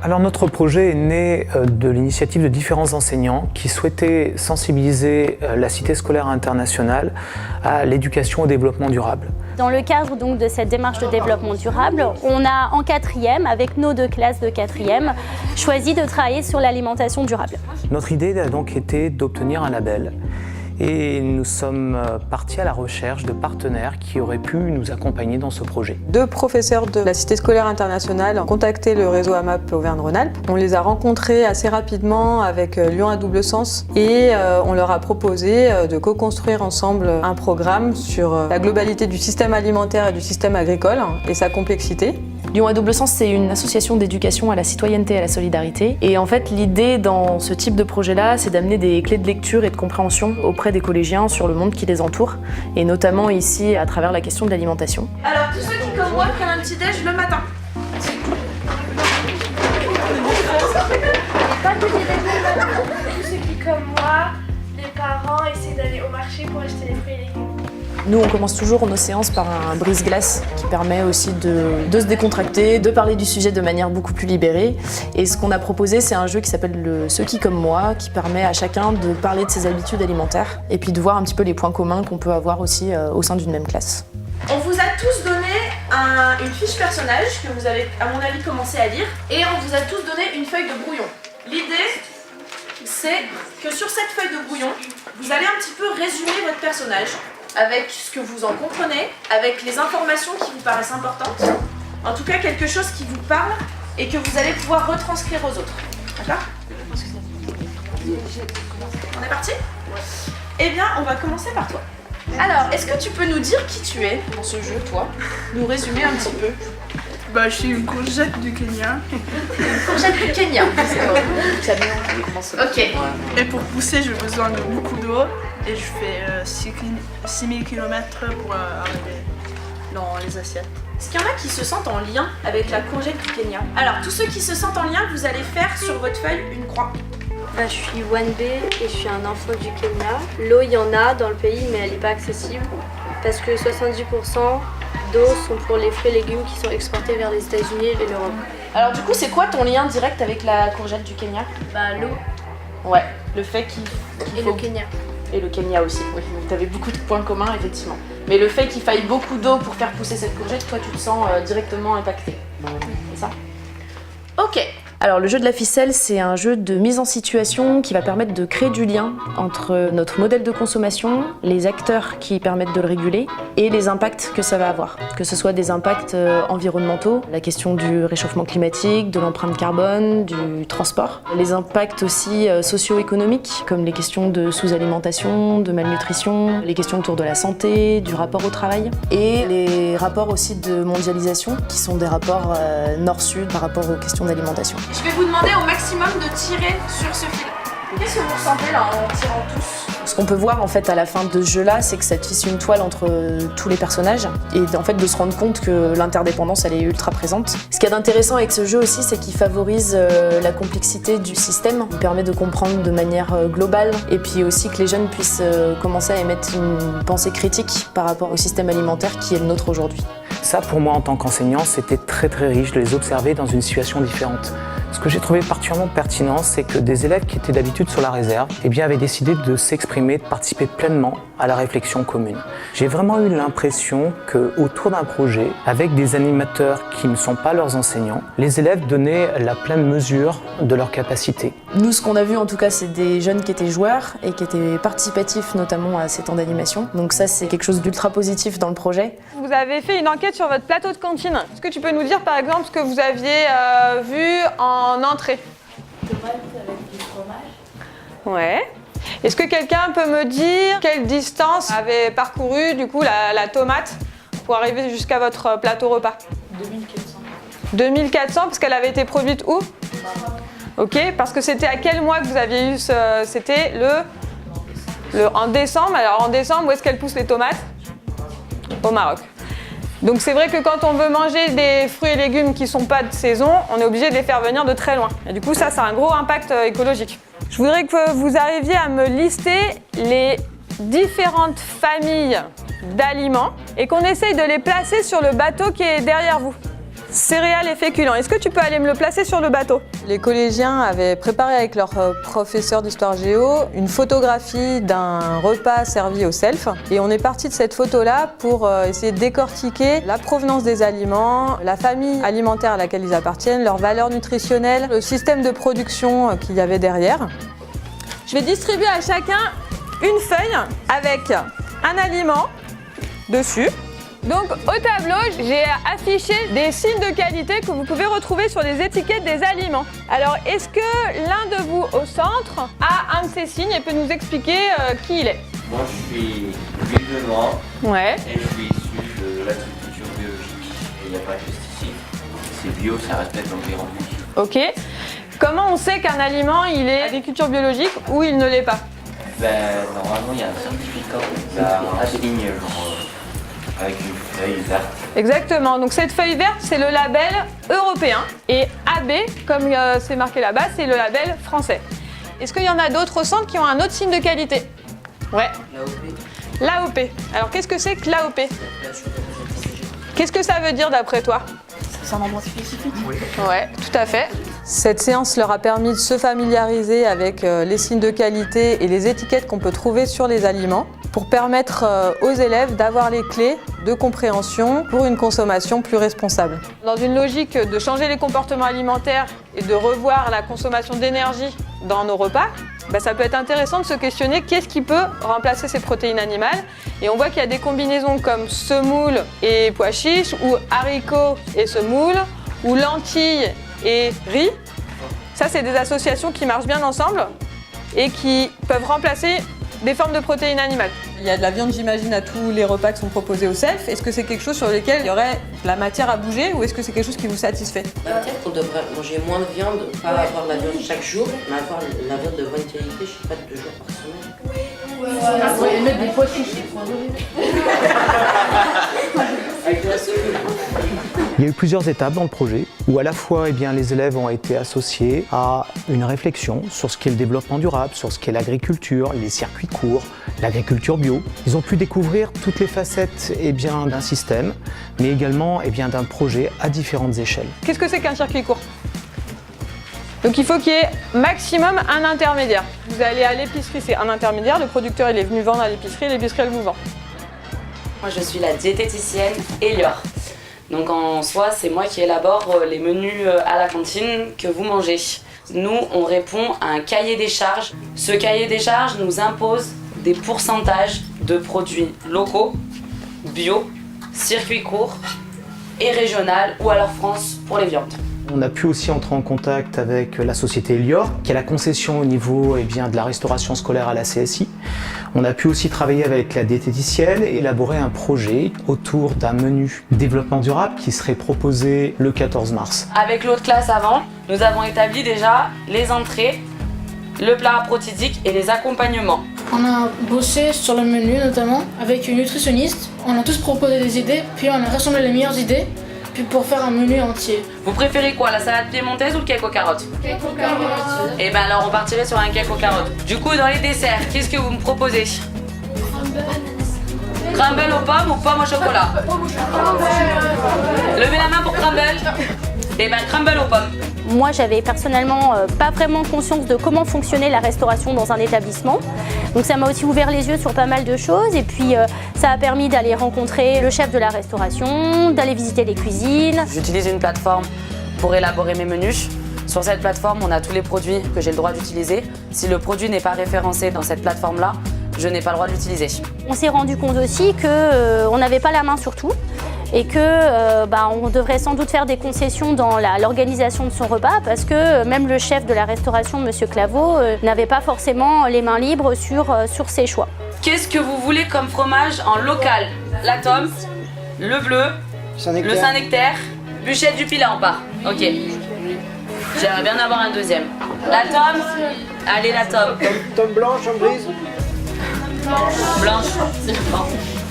Alors notre projet est né de l'initiative de différents enseignants qui souhaitaient sensibiliser la cité scolaire internationale à l'éducation au développement durable. Dans le cadre donc de cette démarche de développement durable, on a en 4e, avec nos 2 classes de 4e, choisi de travailler sur l'alimentation durable. Notre idée a donc été d'obtenir un label. Et nous sommes partis à la recherche de partenaires qui auraient pu nous accompagner dans ce projet. 2 professeurs de la Cité scolaire internationale ont contacté le réseau AMAP Auvergne-Rhône-Alpes. On les a rencontrés assez rapidement avec Lyon à double sens et on leur a proposé de co-construire ensemble un programme sur la globalité du système alimentaire et du système agricole et sa complexité. Lyon à double sens, c'est une association d'éducation à la citoyenneté et à la solidarité. Et en fait, l'idée dans ce type de projet-là, c'est d'amener des clés de lecture et de compréhension auprès des collégiens sur le monde qui les entoure, et notamment ici à travers la question de l'alimentation. Alors, tous ceux qui, comme moi, prennent un petit déj le matin. Pas de petit déj le matin. Tous ceux qui, comme moi, les parents essaient d'aller au marché pour acheter les fruits et légumes. Nous, on commence toujours nos séances par un brise-glace qui permet aussi de se décontracter, de parler du sujet de manière beaucoup plus libérée. Et ce qu'on a proposé, c'est un jeu qui s'appelle le Ceux qui comme moi, qui permet à chacun de parler de ses habitudes alimentaires et puis de voir un petit peu les points communs qu'on peut avoir aussi au sein d'une même classe. On vous a tous donné une fiche personnage que vous avez, à mon avis, commencé à lire. Et on vous a tous donné une feuille de brouillon. L'idée, c'est que sur cette feuille de brouillon, vous allez un petit peu résumer votre personnage avec ce que vous en comprenez, avec les informations qui vous paraissent importantes, en tout cas quelque chose qui vous parle et que vous allez pouvoir retranscrire aux autres. D'accord ? On est parti ? Eh bien, on va commencer par toi. Alors, est-ce que tu peux nous dire qui tu es dans ce jeu, toi ? Nous résumer un petit peu. Bah, je suis une courgette du Kenya. Une courgette du Kenya. Ok. Et pour pousser, j'ai besoin de beaucoup d'eau. Et je fais 6000 km pour arriver dans les assiettes. Est-ce qu'il y en a qui se sentent en lien avec la courgette du Kenya ? Alors, tous ceux qui se sentent en lien, vous allez faire sur votre feuille une croix. Je suis Wanbe et je suis un enfant du Kenya. L'eau, il y en a dans le pays, mais elle n'est pas accessible parce que 70% d'eau sont pour les fruits et légumes qui sont exportés vers les États-Unis et l'Europe. Alors, du coup, c'est quoi ton lien direct avec la courgette du Kenya ? L'eau Ouais, le fait qu'il et faut... le Kenya. Et le Kenya aussi, oui. Tu avais beaucoup de points communs, effectivement. Mais le fait qu'il faille beaucoup d'eau pour faire pousser cette courgette, toi, tu te sens directement impacté. C'est ça ? Ok. Alors le jeu de la ficelle, c'est un jeu de mise en situation qui va permettre de créer du lien entre notre modèle de consommation, les acteurs qui permettent de le réguler et les impacts que ça va avoir. Que ce soit des impacts environnementaux, la question du réchauffement climatique, de l'empreinte carbone, du transport, les impacts aussi socio-économiques comme les questions de sous-alimentation, de malnutrition, les questions autour de la santé, du rapport au travail et les rapports aussi de mondialisation qui sont des rapports nord-sud par rapport aux questions d'alimentation. Je vais vous demander au maximum de tirer sur ce fil. Qu'est-ce que vous ressentez là en tirant tous ? Ce qu'on peut voir en fait à la fin de ce jeu-là, c'est que ça tisse une toile entre tous les personnages et en fait de se rendre compte que l'interdépendance elle est ultra présente. Ce qu'il y a d'intéressant avec ce jeu aussi, c'est qu'il favorise la complexité du système, il permet de comprendre de manière globale et puis aussi que les jeunes puissent commencer à émettre une pensée critique par rapport au système alimentaire qui est le nôtre aujourd'hui. Ça, pour moi, en tant qu'enseignant, c'était très riche de les observer dans une situation différente. Ce que j'ai trouvé particulièrement pertinent, c'est que des élèves qui étaient d'habitude sur la réserve avaient décidé de s'exprimer, de participer pleinement à la réflexion commune. J'ai vraiment eu l'impression qu'autour d'un projet, avec des animateurs qui ne sont pas leurs enseignants, les élèves donnaient la pleine mesure de leurs capacités. Nous, ce qu'on a vu en tout cas, c'est des jeunes qui étaient joueurs et qui étaient participatifs notamment à ces temps d'animation. Donc ça, c'est quelque chose d'ultra positif dans le projet. Vous avez fait une enquête sur votre plateau de cantine. Est-ce que tu peux nous dire par exemple ce que vous aviez vu en entrée ? Tomates avec du fromage. Ouais. Est-ce que quelqu'un peut me dire quelle distance avait parcouru du coup la tomate pour arriver jusqu'à votre plateau repas ? 2400. 2400 parce qu'elle avait été produite où ? Ok, parce que c'était à quel mois que vous aviez eu c'était en décembre. Alors en décembre, où est-ce qu'elles poussent les tomates ? Au Maroc. Donc c'est vrai que quand on veut manger des fruits et légumes qui ne sont pas de saison, on est obligé de les faire venir de très loin. Et du coup ça a un gros impact écologique. Je voudrais que vous arriviez à me lister les différentes familles d'aliments et qu'on essaye de les placer sur le bateau qui est derrière vous. Céréales et féculents. Est-ce que tu peux aller me le placer sur le bateau? Les collégiens avaient préparé avec leur professeur d'histoire géo une photographie d'un repas servi au self. Et on est parti de cette photo-là pour essayer de décortiquer la provenance des aliments, la famille alimentaire à laquelle ils appartiennent, leurs valeurs nutritionnelles, le système de production qu'il y avait derrière. Je vais distribuer à chacun une feuille avec un aliment dessus. Donc au tableau, j'ai affiché des signes de qualité que vous pouvez retrouver sur les étiquettes des aliments. Alors est-ce que l'un de vous au centre a un de ces signes et peut nous expliquer qui il est? Moi je suis l'huile de noix Ouais. et je suis issu de l'agriculture biologique et il n'y a pas de pesticides. C'est bio, ça respecte l'environnement. Ok. Comment on sait qu'un aliment il est agriculture biologique ou il ne l'est pas? Ben normalement il y a un certificat, ça assigne avec une feuille verte. Exactement, donc cette feuille verte, c'est le label européen. Et AB, comme c'est marqué là-bas, c'est le label français. Est-ce qu'il y en a d'autres au centre qui ont un autre signe de qualité? Ouais. L'AOP. Alors qu'est-ce que c'est que l'AOP? Qu'est-ce que ça veut dire d'après toi? C'est un endroit spécifique. Oui. Ouais, tout à fait. Cette séance leur a permis de se familiariser avec les signes de qualité et les étiquettes qu'on peut trouver sur les aliments pour permettre aux élèves d'avoir les clés de compréhension pour une consommation plus responsable. Dans une logique de changer les comportements alimentaires et de revoir la consommation d'énergie dans nos repas, ça peut être intéressant de se questionner qu'est-ce qui peut remplacer ces protéines animales. Et on voit qu'il y a des combinaisons comme semoule et pois chiches, ou haricots et semoule, ou lentilles et riz. Ça, c'est des associations qui marchent bien ensemble et qui peuvent remplacer des formes de protéines animales. Il y a de la viande, j'imagine, à tous les repas qui sont proposés au self. Est-ce que c'est quelque chose sur lequel il y aurait de la matière à bouger ou est-ce que c'est quelque chose qui vous satisfait? Peut-être qu'on devrait manger moins de viande, pas avoir de la viande chaque jour, mais avoir la viande de bonne qualité, je sais pas, 2 jours par semaine. Ouais, mettre des pois chiches. Il y a eu plusieurs étapes dans le projet où à la fois les élèves ont été associés à une réflexion sur ce qu'est le développement durable, sur ce qu'est l'agriculture, les circuits courts, l'agriculture bio. Ils ont pu découvrir toutes les facettes d'un système, mais également d'un projet à différentes échelles. Qu'est-ce que c'est qu'un circuit court? Donc il faut qu'il y ait maximum un intermédiaire. Vous allez à l'épicerie, c'est un intermédiaire, le producteur il est venu vendre à l'épicerie, l'épicerie elle vous vend. Moi je suis la diététicienne Elior. Donc en soi, c'est moi qui élabore les menus à la cantine que vous mangez. Nous, on répond à un cahier des charges. Ce cahier des charges nous impose des pourcentages de produits locaux, bio, circuit court et régional ou alors France pour les viandes. On a pu aussi entrer en contact avec la société Elior, qui a la concession au niveau de la restauration scolaire à la CSI. On a pu aussi travailler avec la diététicienne et élaborer un projet autour d'un menu développement durable qui serait proposé le 14 mars. Avec l'autre classe avant, nous avons établi déjà les entrées, le plat protidique et les accompagnements. On a bossé sur le menu notamment avec une nutritionniste. On a tous proposé des idées, puis on a rassemblé les meilleures idées puis pour faire un menu entier. Vous préférez quoi, la salade piémontaise ou le cake aux carottes? Cake aux carottes. Et alors on partirait sur un cake aux carottes. Du coup, dans les desserts, qu'est-ce que vous me proposez? Crumble aux pommes ou pommes au chocolat? Levez la main pour crumble. Et crumble aux pommes. Moi, j'avais personnellement pas vraiment conscience de comment fonctionnait la restauration dans un établissement. Donc ça m'a aussi ouvert les yeux sur pas mal de choses. Et puis ça a permis d'aller rencontrer le chef de la restauration, d'aller visiter les cuisines. J'utilise une plateforme pour élaborer mes menus. Sur cette plateforme, on a tous les produits que j'ai le droit d'utiliser. Si le produit n'est pas référencé dans cette plateforme-là, je n'ai pas le droit de l'utiliser. On s'est rendu compte aussi qu'on n'avait pas la main sur tout. Et que on devrait sans doute faire des concessions dans l'organisation de son repas parce que même le chef de la restauration, M. Claveau, n'avait pas forcément les mains libres sur ses choix. Qu'est-ce que vous voulez comme fromage en local? La tome, le bleu, le Saint-Nectaire, Bûchette du Pilat en part. Ok. J'aimerais bien avoir un deuxième. La tome, allez la tome. Tome blanche en brise? Blanche.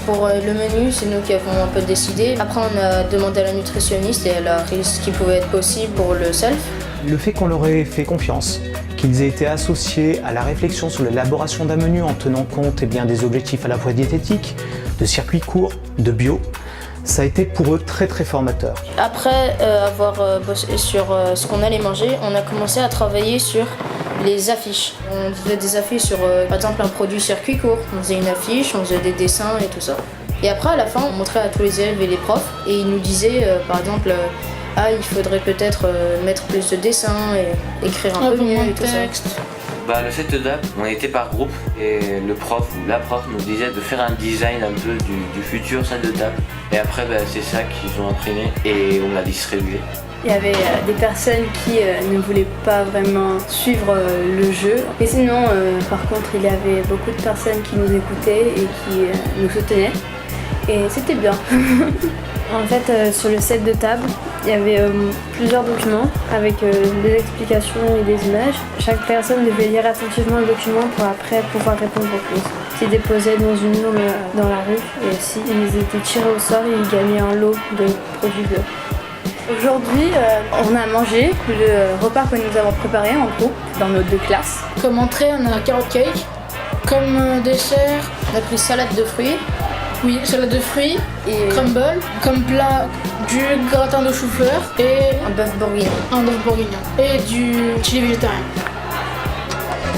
Pour le menu, c'est nous qui avons un peu décidé. Après, on a demandé à la nutritionniste et elle a pris ce qui pouvait être possible pour le self. Le fait qu'on leur ait fait confiance, qu'ils aient été associés à la réflexion sur l'élaboration d'un menu en tenant compte des objectifs à la fois diététiques, de circuits courts, de bio, Ça a été pour eux très très formateur. Après avoir bossé sur ce qu'on allait manger, on a commencé à travailler sur les affiches. On faisait des affiches sur par exemple un produit circuit court. On faisait une affiche, on faisait des dessins et tout ça. Et après à la fin, on montrait à tous les élèves et les profs et ils nous disaient par exemple il faudrait peut-être mettre plus de dessins et écrire un peu mieux et tout ça. Le setup, on était par groupe et le prof ou la prof nous disait de faire un design un peu du futur salle de table. Et après, c'est ça qu'ils ont imprimé et on l'a distribué. Il y avait des personnes qui ne voulaient pas vraiment suivre le jeu. Et sinon, par contre, il y avait beaucoup de personnes qui nous écoutaient et qui nous soutenaient. Et c'était bien. En fait, sur le set de table, il y avait plusieurs documents avec des explications et des images. Chaque personne devait lire attentivement le document pour après pouvoir répondre aux quiz. Ils déposaient dans une urne dans la rue et s'ils étaient tirés au sort, ils gagnaient un lot de produits bleus. Aujourd'hui, on a mangé le repas que nous avons préparé en groupe dans nos 2 classes. Comme entrée, on a carrot cake. Comme dessert, on a pris salade de fruits. Oui, salade de fruits et crumble. Comme plat, du gratin de chou-fleur et un bœuf bourguignon. Et du chili végétarien.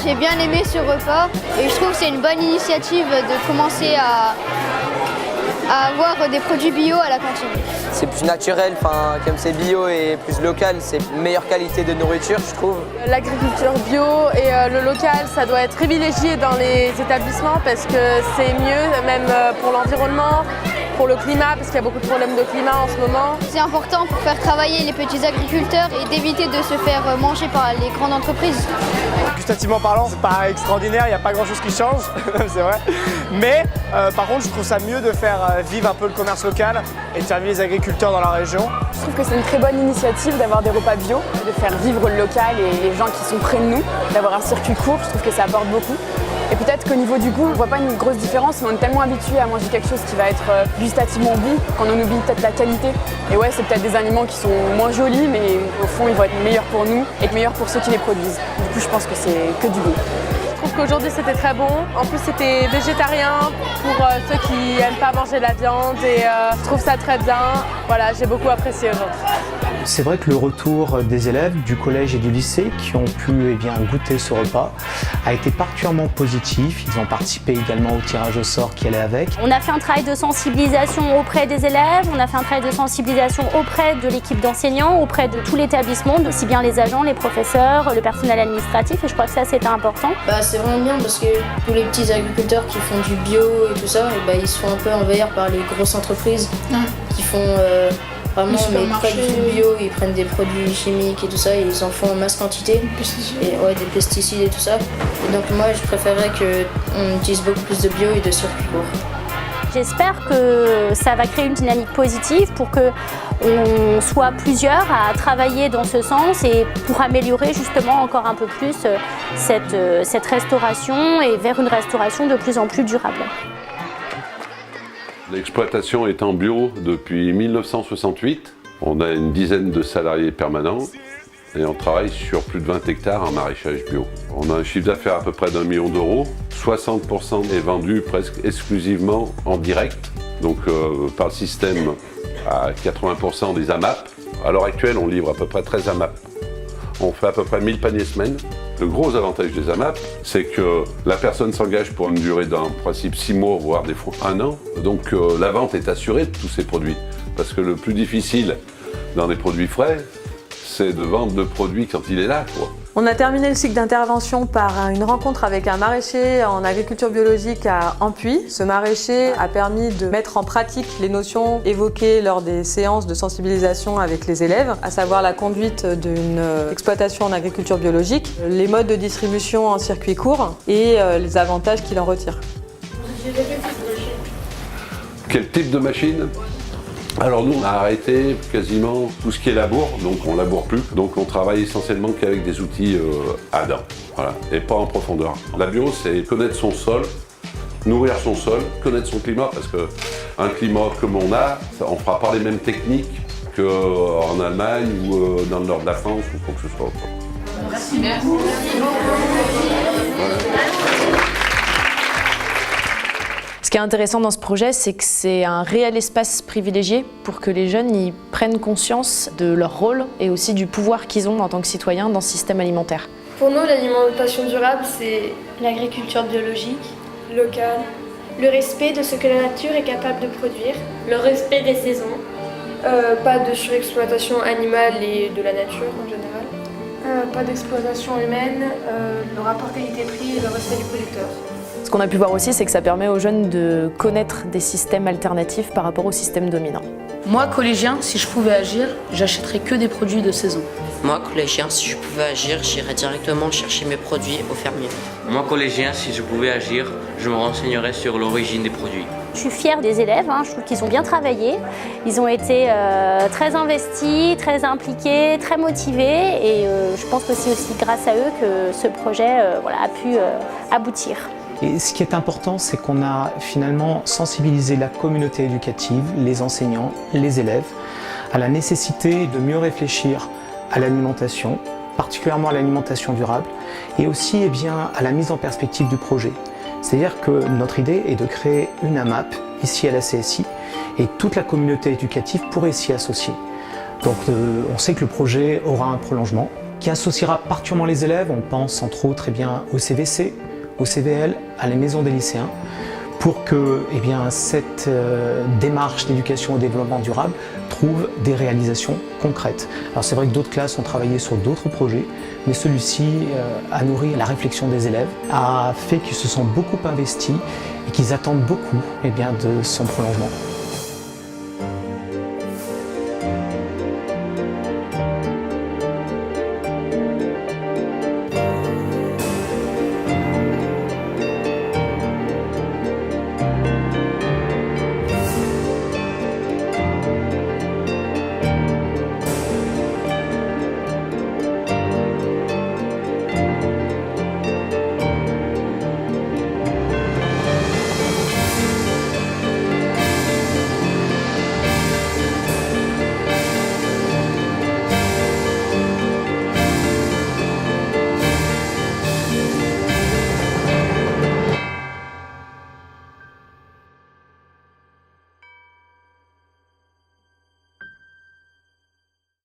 J'ai bien aimé ce repas et je trouve que c'est une bonne initiative de commencer à avoir des produits bio à la cantine. C'est plus naturel, comme c'est bio et plus local, c'est une meilleure qualité de nourriture, je trouve. L'agriculture bio et le local, ça doit être privilégié dans les établissements parce que c'est mieux, même pour l'environnement, pour le climat, parce qu'il y a beaucoup de problèmes de climat en ce moment. C'est important pour faire travailler les petits agriculteurs et d'éviter de se faire manger par les grandes entreprises. Gustativement parlant, c'est pas extraordinaire, il n'y a pas grand chose qui change, c'est vrai. Mais par contre, je trouve ça mieux de faire vivre un peu le commerce local et de faire vivre les agriculteurs dans la région. Je trouve que c'est une très bonne initiative d'avoir des repas bio, de faire vivre le local et les gens qui sont près de nous, d'avoir un circuit court, je trouve que ça apporte beaucoup. Et peut-être qu'au niveau du goût, on ne voit pas une grosse différence, mais on est tellement habitué à manger quelque chose qui va être gustativement bon qu'on en oublie peut-être la qualité. Et ouais, c'est peut-être des aliments qui sont moins jolis, mais au fond, ils vont être meilleurs pour nous et meilleurs pour ceux qui les produisent. Du coup, je pense que c'est que du bon. Je trouve qu'aujourd'hui c'était très bon. En plus c'était végétarien pour ceux qui n'aiment pas manger la viande et je trouve ça très bien. Voilà, j'ai beaucoup apprécié aujourd'hui. C'est vrai que le retour des élèves du collège et du lycée qui ont pu goûter ce repas a été particulièrement positif. Ils ont participé également au tirage au sort qui allait avec. On a fait un travail de sensibilisation auprès des élèves, on a fait un travail de sensibilisation auprès de l'équipe d'enseignants, auprès de tout l'établissement, aussi bien les agents, les professeurs, le personnel administratif, et je crois que ça c'était important. C'est vraiment bien parce que tous les petits agriculteurs qui font du bio et tout ça, ils se font un peu envahir par les grosses entreprises qui font vraiment pas du tout bio, ils prennent des produits chimiques et tout ça, et ils en font en masse quantité. Des pesticides et tout ça. Et donc moi je préférerais qu'on utilise beaucoup plus de bio et de circuits courts. J'espère que ça va créer une dynamique positive pour qu'on soit plusieurs à travailler dans ce sens et pour améliorer justement encore un peu plus cette restauration et vers une restauration de plus en plus durable. L'exploitation est en bio depuis 1968. On a une dizaine de salariés permanents et on travaille sur plus de 20 hectares en maraîchage bio. On a un chiffre d'affaires à peu près d'1 million d'euros. 60% est vendu presque exclusivement en direct, donc par le système à 80% des AMAP. À l'heure actuelle, on livre à peu près 13 AMAP. On fait à peu près 1000 paniers semaine. Le gros avantage des AMAP, c'est que la personne s'engage pour une durée d'un principe 6 mois, voire des fois 1 an. Donc la vente est assurée de tous ces produits. Parce que le plus difficile dans des produits frais, c'est de vendre le produit quand il est là, quoi. On a terminé le cycle d'intervention par une rencontre avec un maraîcher en agriculture biologique à Ampuis. Ce maraîcher a permis de mettre en pratique les notions évoquées lors des séances de sensibilisation avec les élèves, à savoir la conduite d'une exploitation en agriculture biologique, les modes de distribution en circuit court et les avantages qu'il en retire. Quel type de machine ? Alors nous, on a arrêté quasiment tout ce qui est labour, donc on laboure plus. Donc on travaille essentiellement qu'avec des outils à dents, voilà, et pas en profondeur. La bio, c'est connaître son sol, nourrir son sol, connaître son climat, parce qu'un climat comme on a, on ne fera pas les mêmes techniques qu'en Allemagne ou dans le nord de la France ou quoi que ce soit. Merci. Merci. Voilà. Ce qui est intéressant dans ce projet, c'est que c'est un réel espace privilégié pour que les jeunes y prennent conscience de leur rôle et aussi du pouvoir qu'ils ont en tant que citoyens dans ce système alimentaire. Pour nous, l'alimentation durable, c'est l'agriculture biologique, locale, le respect de ce que la nature est capable de produire, le respect des saisons, pas de surexploitation animale et de la nature en général, pas d'exploitation humaine, le rapport qualité-prix et le respect du producteur. Ce qu'on a pu voir aussi, c'est que ça permet aux jeunes de connaître des systèmes alternatifs par rapport au système dominant. Moi, collégien, si je pouvais agir, j'achèterais que des produits de saison. Moi, collégien, si je pouvais agir, j'irais directement chercher mes produits au fermier. Moi, collégien, si je pouvais agir, je me renseignerais sur l'origine des produits. Je suis fière des élèves, je trouve qu'ils ont bien travaillé. Ils ont été très investis, très impliqués, très motivés et je pense que c'est aussi grâce à eux que ce projet a pu aboutir. Et ce qui est important, c'est qu'on a finalement sensibilisé la communauté éducative, les enseignants, les élèves, à la nécessité de mieux réfléchir à l'alimentation, particulièrement à l'alimentation durable, et aussi à la mise en perspective du projet. C'est-à-dire que notre idée est de créer une AMAP ici à la CSI, et toute la communauté éducative pourrait s'y associer. Donc on sait que le projet aura un prolongement, qui associera particulièrement les élèves, on pense entre autres au CVC, au CVL, à la maison des lycéens, pour que cette démarche d'éducation au développement durable trouve des réalisations concrètes. Alors c'est vrai que d'autres classes ont travaillé sur d'autres projets, mais celui-ci a nourri la réflexion des élèves, a fait qu'ils se sont beaucoup investis et qu'ils attendent beaucoup de son prolongement.